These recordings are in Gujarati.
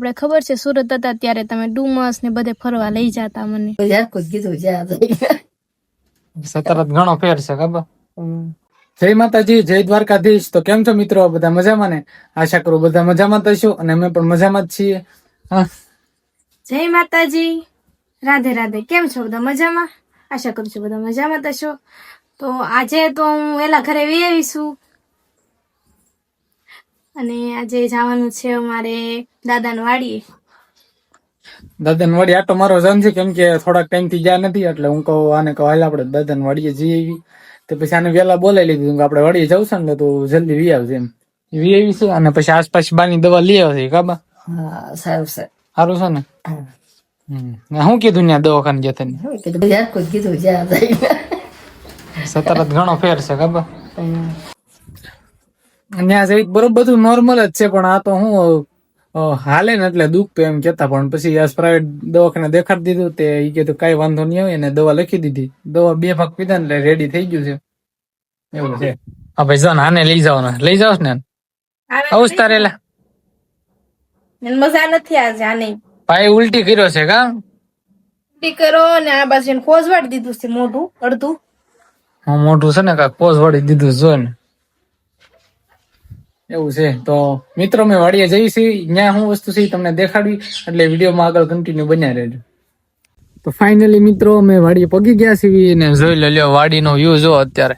આપણે ખબર છે સુરત હતા ત્યારે તમે ડુમસ ને બધે ફરવા લઈ જતા મને. સતરત ઘણો ફેર છે ખબર. જય માતાજી, જય દ્વારકાધીશ. તો કેમ છો મિત્રો? બધા મજામાં ને? આશા કરું બધા મજામાં થશો અને અમે પણ મજામાં જ છીએ. જય માતાજી, રાધે રાધે. કેમ છો બધા મજામાં? આશા કરું છું બધા મજામાં થશો. તો આજે તો હું વેલા ઘરે વી આવીશું અને આજે જવાનું છે અમારે દાદાની વાડીએ. દાદાની વાડી આટો મારો જન છે કેમ કે થોડાક ટાઈમ થી ગયા નથી એટલે હું કહું આને કહું હાલ આપણે દાદાની વાડીએ જઈ આવી. તો પછી આને વેલા બોલાવી લીધું કે આપણે વાડીએ જવું છે ને તો જલ્દી વી આવશે એમ. વી આવી છે અને પછી આસપાસ બાની દવા લઈ આવશે કાબા. હા સારું છે. સારું છે ને? શું કીધું ત્યાં દવાખાને જતા કીધું જ્યાં સતરત ઘણો ફેર છે ખબર. ત્યાં જઈ બરોબર બધું નોર્મલ જ છે પણ આ તો હું હાલે ને એટલે દુઃખ તો એમ કેતા પણ પછી આ પ્રાઇવેટ દવાખાને દેખાડી દીધું તે ઈ કીધું કઈ વાંધો નહીં આવે અને દવા લખી દીધી. દવા 2 ભાગ પીધા ને એટલે રેડી થઈ ગયું છે એવું છે. હા ભાઈ જાન આને લઈ જાવ ને લઈ જાવ ને આવું તારેલા મજા નથી આજે આને. ભાઈ ઉલટી કર્યો છે કા? ઉલટી કરો ને આ બાજુ ખોજવાડી દીધું છે મોઢું અડધું. હા મોઢું છે ને કાંક પોઝ વાળી દીધું જો ને એવું છે. તો મિત્રો મેં વાડીએ જઈશી ત્યાં શું વસ્તુ છે તમને દેખાડવી એટલે વિડીયોમાં આગળ કન્ટિન્યુ બન્યા રહેજો. તો ફાઇનલી મિત્રો અમે વાડીએ પગી ગયા છીએ ને જોઈ લ્યો વાડીનો વ્યૂ જો અત્યારે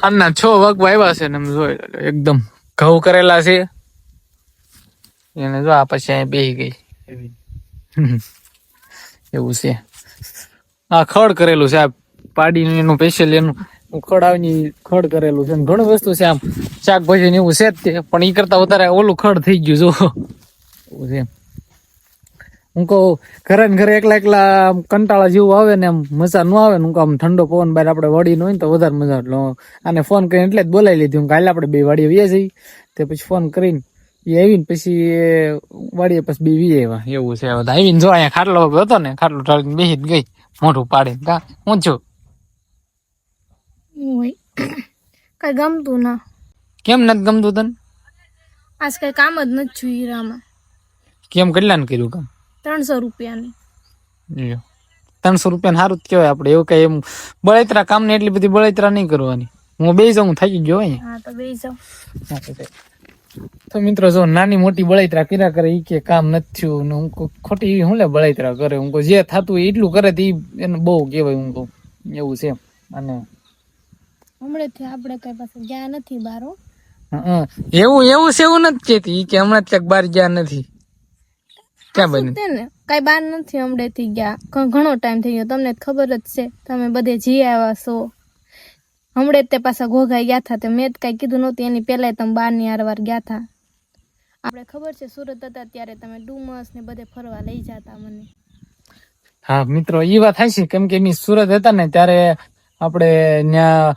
સાંજના 6 વાગવા આવ્યા છે ને એમ જોઈ લ્યો એકદમ ઘઉં કરેલા છે એને જો આ પછી અહીં બેસી ગઈ એવું છે. આ ખડ કરેલું છે આ પાડીનું એનું સ્પેશિયલ એનું ખડ આવીને ખડ કરેલું છે ઘણું વસ્તુ છે આમ શાકભાજી ને એવું છે જ તે પણ એ કરતા વધારે ઓલું ખડ થઈ ગયું જો એવું છે. હું કહું ઘરે ને ઘરે એકલા એકલા કંટાળા જેવું આવે ને આમ મજા ન આવે ને હું આમ ઠંડો પવન બહાર આપણે વાડી નો હોય ને તો વધારે મજા. એટલે આને ફોન કરીને એટલે જ બોલાવી લીધી હું કાલે આપણે 2 વાડીએ વી જઈ તે પછી ફોન કરીને એ આવીને પછી વાડીએ પછી 2 વી આવ્યા એવું છે. આવીને જો અહીંયા ખાટલો હતો ને ખાટલો ટાળીને બેસી જ ગઈ મોઢું પાડીને કા હું છું કઈ ગમતું ના. કેમ નથી ગમતું તને? આજ કઈ કામ જ નથી થયું હીરામાં. કેમ કેટલા ને કર્યું કામ? 300 રૂપિયાની. 300 રૂપિયા સારું જ કહેવાય. આપણે એવું કઈ એમ બળતરા કામ ને એટલી બધી બળતરા નહીં કરવાની. હું બે જાઉં થાકી ગયો અહીંયા. હા તો બે જાવ. તો મિત્રો જો નાની મોટી બળતરા કર્યા કરે ઈ કે કામ નથી થયું ને હું ખોટી હું લે બળતરા કરે હું જે થતું હોય એટલું કરે તો એને બહુ કહેવાય હું કહું એવું છે. અને હમણાંથી આપણે કઈ પાસે ગયા નથી બારો. એવું એવું છે એવું નથી કેતી ઈ કે હમણાં ક્યાંક બહાર ગયા નથી. ક્યાં બની ને કઈ બાર નથી હમણાંથી ગયા. ઘણો ટાઈમ થઈ ગયો. તમને ખબર જ છે તમે બધે જી આવ્યા છો. હમણાં તે પાછા ઘોઘાઈ ગયા હતા તે મેં કઈ કીધું નહોતું એની પહેલા તમે 12 ની આરવાર ગયા હતા. આપણે ખબર છે સુરત હતા ત્યારે તમે ડુમસ ને બધે ફરવા લઈ જતા મને. હા મિત્રો એ વાત થાય છે કેમ કે એની સુરત હતા ને ત્યારે આપણે ત્યાં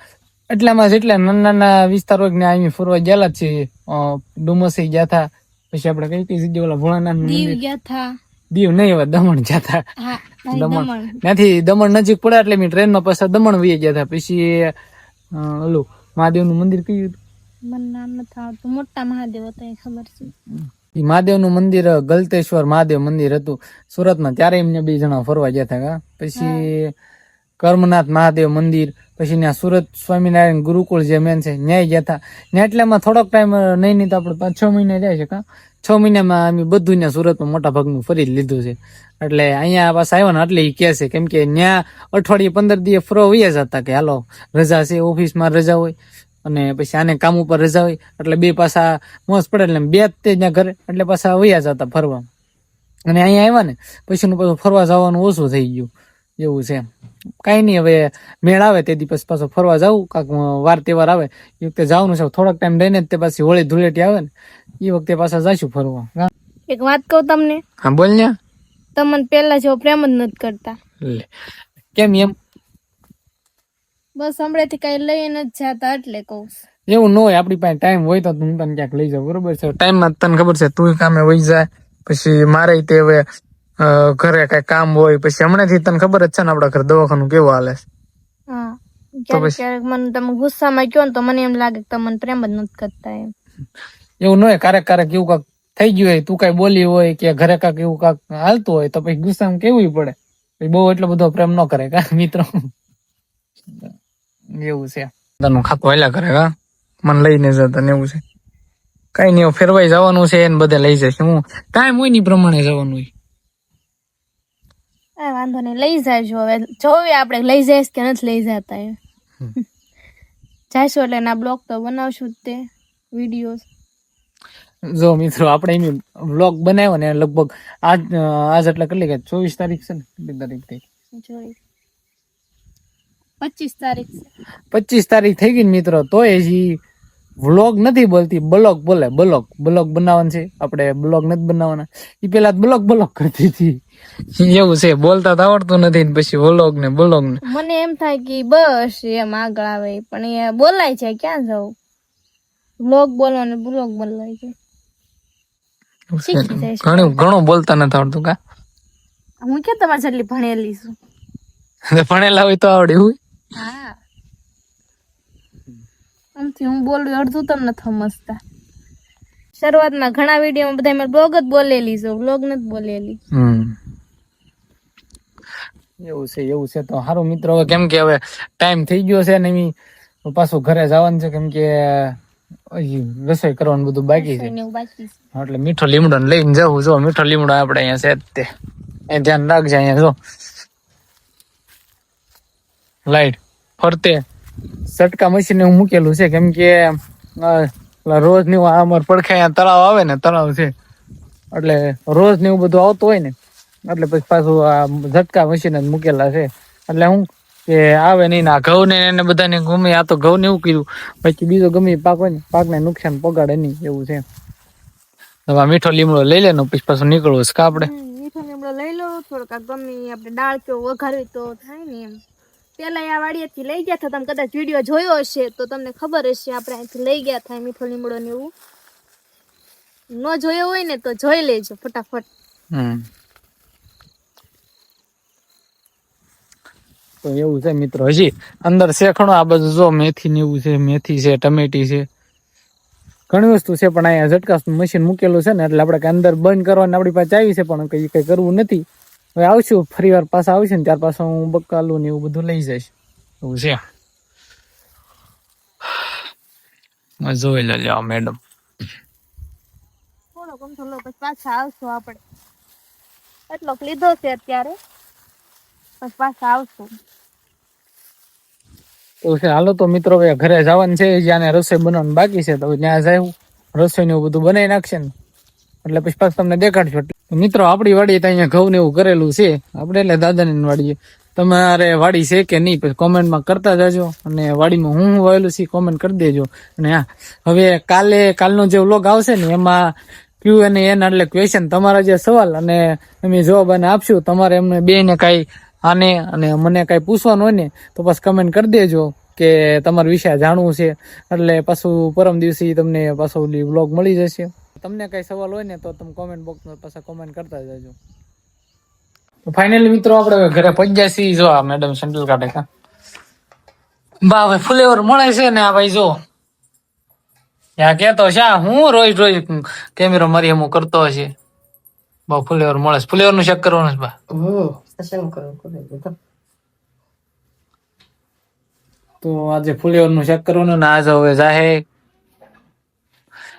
એટલામાં જેટલા નાના નાના વિસ્તારો ત્યાં ફરવા ગયેલા જ છીએ. ડુમસે ગયા હતા પછી આપણે કઈ કઈ જગ્યાએ ઓલા ભોળાનાથ દીવ ગયા હતા. દીવ નહીં હવે દમણ ગયા હતા. દમણ ત્યાંથી દમણ નજીક પડે એટલે મેં ટ્રેનમાં પાછા દમણ વહી ગયા હતા. પછી ઓલું મહાદેવનું મંદિર કયું મને નામ નથી આવતું. મોટા મહાદેવ હતા એ ખબર છે. એ મહાદેવનું મંદિર ગલતેશ્વર મહાદેવ મંદિર હતું સુરતમાં ત્યારે એમને 2 જણા ફરવા ગયા હતા. પછી કર્મનાથ મહાદેવ મંદિર પછી ત્યાં સુરત સ્વામિનારાયણ ગુરુકુળ જે મેન છે ન્યાય ગયા હતા. ત્યાં એટલામાં થોડોક ટાઈમ નહીં તો આપણે 5-6 મહિના જાય છે કા 6 મહિનામાં અમે બધું ત્યાં સુરતમાં મોટા ભાગનું ફરી લીધું છે. એટલે અહીંયા પાછા આવ્યા ને એટલે એ કહે છે કેમ કે ત્યાં અઠવાડિયે 15 દિવસ ફરવા વયા જતા કે હાલો રજા છે ઓફિસમાં રજા હોય અને પછી આને કામ ઉપર રજા હોય એટલે 2 પાછા મોજ પડે એટલે 2 જ તે ત્યાં ઘરે એટલે પાછા વયા જતા ફરવા. અને અહીંયા આવ્યા ને પછીનું પાછું ફરવા જવાનું ઓછું થઈ ગયું એવું છે. કઈ નહીં હવે મેળ આવે તે દિવસ પાછો ફરવા જવું કાંક વાર તહેવાર આવે એ વખતે જવાનું છે. થોડાક ટાઈમ રહીને તે પાછી હોળી ધૂળેટી આવે ને એ વખતે પાછા જઈશું ફરવા. એક વાત કહું તમને. હા બોલ ને. તમને પેલા જેવો પ્રેમ જ નથી કરતા. કેમ એમ? બસ હમણાંથી કઈ લઈને જ જાતા એટલે કહું. એવું ન હોય આપણી પાસે ટાઈમ હોય તો હું તને ક્યાંક લઈ જાઉં બરોબર છે. ટાઈમમાં તને ખબર છે તું કામે વહી જાય પછી મારે તે હવે ઘરે કઈ કામ હોય પછી હમણાંથી તને ખબર જ છે ને આપડા ઘર દવાખાનું કેવું હાલે છે. હા ક્યારેક મને તમે ગુસ્સામાં કહો ને તો મને એમ લાગે કે તમને પ્રેમ જ નથી કરતા એમ. એવું ન હોય ક્યારેક ક્યારેક એવું કાંક થઈ ગયું હોય, તું કઈ બોલી હોય કે ઘરે કાક એવું કાક હાલતું હોય તો પછી ગુસ્સામાં કેવું પડે, પછી બહુ એટલો બધો પ્રેમ ન કરે કા મિત્રો. એવું છે તનું ખાતું હાલ્યા કરે કા, મને લઈને જતા ને એવું છે. કઈ નહીં, ફેરવાઈ જવાનું છે એને બધે લઈ જશે. હું ટાઈમ હોય ની પ્રમાણે જવાનું હોય. કાંઈ વાંધો નહીં, લઈ જાયજો. હવે જોવે આપણે લઈ જઈશ કે નથી લઈ જતા એમ. જાયશું એટલે એના બ્લોગ તો બનાવશું જ તે વિડીયો. જો મિત્રો આપણે એની વ્લોગ બનાવ્યો ને લગભગ આજ એટલે કેટલી કે 24 તારીખ છે ને, કેટલી તારીખ થઈ? જોઈ 25 તારીખ છે. 25 તારીખ થઈ ગઈ ને મિત્રો, તોય હજી વ્લોગ નથી બોલતી, બ્લોગ બોલે. બ્લોગ બનાવવાનું છે આપણે, બ્લોગ નથી બનાવવાના. એ પેલા બ્લોગ કરતી હતી. એવું છે, બોલતા તો આવડતું નથી ને પછી વ્લોગ ને મને એમ થાય કે બસ એમ આગળ આવે, પણ એ બોલાય છે ક્યાં જવું. બ્લોગ બોલો ને બ્લોગ બોલાય છે. શીખી જઈશ. ઘણું બોલતા નથી આવડતું કા? હું ક્યાં તમારી જેટલી ભણેલી છું. ભણેલા હોય તો આવડે હોય. હા, આમથી હું બોલું અડધું તમને સમજતા. શરૂઆતમાં ઘણા વિડીયોમાં બધા મેં બ્લોગ જ બોલેલી છે, બ્લોગ નથી બોલેલી. એવું છે તો સારું મિત્રો. હવે કેમ કે હવે ટાઈમ થઈ ગયો છે ને, એમ પાછું ઘરે જવાનું છે, કેમ કે રસોઈ કરવાનું બધું બાકી છે. એટલે મીઠો લીમડો લઈને જવું. જો મીઠો લીમડો આપણે અહીંયા છે જ તે, એ ધ્યાન રાખજે. અહીંયા જો લાઈટ ફરતે સટકા મશીન એવું મૂકેલું છે, કેમ કે રોજ ને અમારે પડખે અહીંયા તળાવ આવે ને, તળાવ છે એટલે રોજ ને એવું બધું આવતું હોય ને, એટલે પછી પાછું આ ઝટકા મશીન જ મૂકેલા છે. એટલે હું કે આવે નહીં ને આ ઘઉં ને એને બધાને ગમે, આ તો ઘઉં ને એવું કીધું, પછી બીજો ગમે પાક હોય ને પાકને નુકસાન પગાડે નહીં, એવું છે. હવે મીઠો લીમડો લઈ લે ને પછી પાછું નીકળવું છે કા આપણે. મીઠો લીમડો લઈ લો, થોડોક ગમે આપણે દાળ કે વઘારવી તો થાય ને એમ. પેલા આ વાડીએથી લઈ ગયા હતા, તમે કદાચ વિડીયો જોયો હશે તો તમને ખબર હશે. આપણે અહીંથી લઈ ગયા હતા મીઠો લીમડો ને એવું. ન જોયો હોય ને તો જોઈ લેજો ફટાફટ. તો એવું છે મિત્રો. હજી અંદર શેખણો આ બધું જો મેથી ને એવું છે, મેથી છે, ટમેટી છે, ઘણી વસ્તુ છે. પણ અહીંયા ઝટકા મશીન મૂકેલું છે ને, એટલે આપણે અંદર બંધ કરવાની આપણી પાસે આવી છે, પણ કઈ કરવું નથી. હવે આવશું ફરી વાર પાછા આવશે ને ત્યાર પાછા હું બકાલું ને એવું બધું લઈ જઈશ. એવું છે. જોઈ લે મેડમ, થોડો ગમતો લો પછી પાછા આવશું આપણે. એટલો લીધો છે અત્યારે, પછી પાછા આવશું. તો છે હાલો તો મિત્રો, હવે ઘરે જવાનું છે. જ્યાં રસોઈ બનાવવાનું બાકી છે તો ત્યાં જાય રસોઈ ને એવું બધું બનાવી નાખશે ને, એટલે પછી પાછું તમને દેખાડશો. મિત્રો આપણી વાડી તો અહીંયા ઘઉં ને એવું કરેલું છે આપણે, એટલે દાદાની વાડીએ. તમારે વાડી છે કે નહીં પછી કોમેન્ટમાં કરતા જાજો, અને વાડીમાં હું વાવેલું છે કોમેન્ટ કરી દેજો. અને હા, હવે કાલનો જે વ્લોગ આવશે ને એમાં Q&A એટલે ક્વેશ્ચન, તમારા જે સવાલ અને અમે જવાબ આને આપશું. તમારે એમને બેને કાંઈ આને અને મને કાંઈ પૂછવાનું હોય ને તો બસ કમેન્ટ કરી દેજો કે તમારા વિશે જાણવું છે. એટલે પાછું પરમ દિવસે તમને પાછું વ્લોગ મળી જશે. તમને કઈ સવાલ હોય ને તો તમે કોમેન્ટ બોક્સમાં પાછા કોમેન્ટ કરતા જજો. તો ફાઇનલી મિત્રો આપણે ઘરે પહોંચ્યા છીએ. જો આ મેડમ સેન્ડલ કાઢે કા બા, હવે ફુલેવર મળે છે ને આ ભાઈ જો ત્યાં કેતો છે હું રોજ કેમેરો મારી હું કરતો હશે. બા ફુલેવર મળે છે, ફુલેવર નું ચેક કરવાનું છે બા. તો આજે ફુલેવર નું ચેક કરવાનું ને આજે હવે જાહે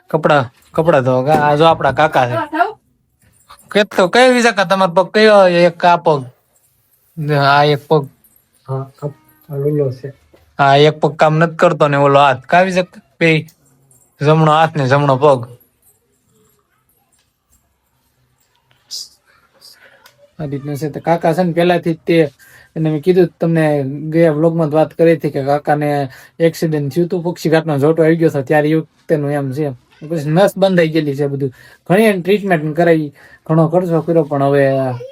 કપડા ધોવા. આ જો આપડા કાકા છે. કેતો કઈ વિઝા કા તમારો પગ કયો? એક આ પગ, આ એક પગ હા એક પગ કામ નથી કરતો ને ઓલો હાથ કાવી શકે બે, જમણો હાથ ને જમણો પગ. આ રીતનું છે. કાકા છે ને પેલાથી તે એને મેં કીધું તમને ગયા વ્લોગમાં વાત કરી હતી કે કાકાને એક્સિડન્ટ થયું હતું, પક્ષી ઘાટનો જોટો આવી ગયો હતો ત્યારે એ વખતેનું એમ છે. પછી નસ બંધ થઈ ગયેલી છે, બધું ઘણી ટ્રીટમેન્ટ કરાવી, ઘણો ખર્ચો કર્યો, પણ હવે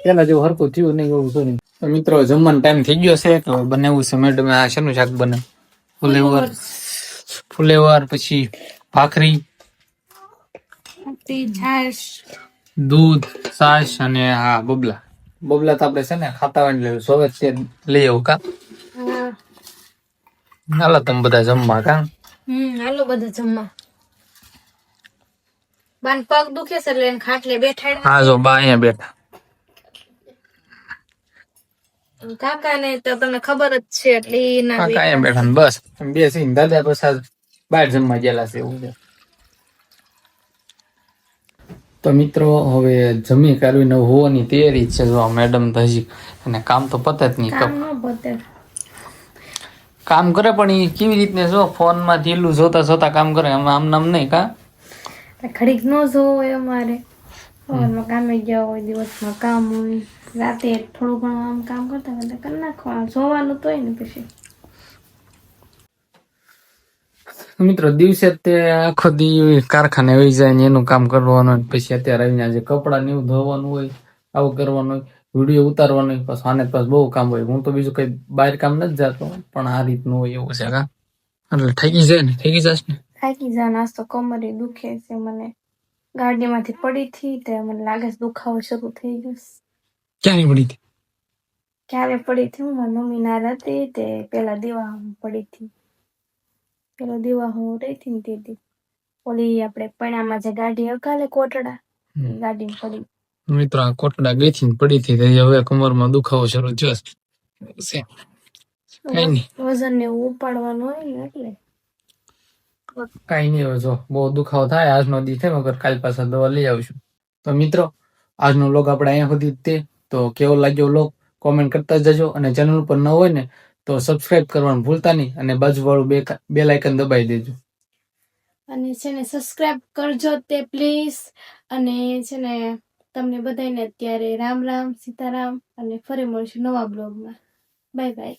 પેલા જેવું હરકું થયું નહીં, એવું થયું નહીં. તો મિત્રો જમવાનો ટાઈમ થઈ ગયો છે તો બનાવ્યું છે મેડમ. આ શેનું શાક બને? ફુલેવર પછી ભાખરી, છાશ, દૂધ, છાશ અને હા બબલા તો આપણે છે ને ખાતા હોય એટલે સોવે તે લઈ આવું કા. હાલો તમે બધા જમવા કા. હાલો બધા જમવા. બાન પગ દુખે છે એટલે એને ખાટલે બેઠાડ્યા હા જો બા અહીંયા બેઠા. કાકા ને તો તમને ખબર જ છે એટલે ઈ ના કાકા અહીંયા બેઠા ને બસ બેસીને દાદા બસ આજ બહાર જમવા ગયેલા છે એવું છે. તો મિત્રો હવે જમી કરીને હોવાની તૈયારી જ છે. જો મેડમ તો હજી અને કામ તો પતે જ નહીં. કામ ન પતે. કામ કરે પણ એ કેવી રીતને જો ફોનમાં ઢીલું જોતા જોતા કામ કરે આમ નામ નહીં કા. ઘડીક ન જોવો હોય અમારે સવારમાં કામે ગયા હોય દિવસમાં કામ હોય રાતે થોડું ઘણું આમ કામ કરતા કરતા કરી નાખવાનું જોવાનું તો હોય ને પછી. મિત્રો દિવસે તે આખો દી કારખાને વહી જાય ને એનું કામ કરવાનું હોય. પછી અત્યારે આવીને જે કપડાં ને એવું ધોવાનું હોય આવું કરવાનું હોય વિડીયો ઉતારવાનો હોય પાછું આને પાછું બહુ કામ હોય. હું તો બીજું કઈ બહાર કામ નથી જતો પણ આ રીતનું હોય એવું છે કા. એટલે ઠેકી જાય ને ઠેકી જશે ને. થાકી જા નાસ્તો કમરે દુખે છે મને ગાડીમાંથી પડી થી તે મને લાગે છે દુખાવો શરૂ થઈ ગયો છે. ક્યાં પડી હતી? ક્યારે પડી થી હું મારી મમ્મી ના હતી તે પેલા દીવા પડી થી પેલો દીવા હું રહી થી ને તેથી ઓલી આપણે પૈણામાં જે ગાડી અકાલે કોટડા ગાડી પડી. મિત્રો આ કોટડા ગઈ થી ને પડી હતી તો હવે કમરમાં દુખાવો શરૂ થયો છે. કઈ નહીં વજન ને એવું ઉપાડવાનું હોય ને એટલે કઈ નહીં હવે જો બહુ દુખાવો થાય આજનો દી થાય મગર કાલ પાછા દવા લઈ આવશું. તો મિત્રો આજનો વ્લોગ આપણે અહીંયા સુધી તે તો કેવો લાગ્યો વ્લોગ કોમેન્ટ કરતા જજો અને ચેનલ ઉપર ન હોય ને તો સબસ્ક્રાઇબ કરવાનું ભૂલતા નહીં અને બાજુવાળું બેલ આઇકન દબાવી દેજો. અને છે ને સબસ્ક્રાઇબ કરજો તે પ્લીઝ. અને છે ને તમને બધાને અત્યારે રામ રામ સીતારામ અને ફરી મળશું નવા બ્લોગમાં. Bye bye.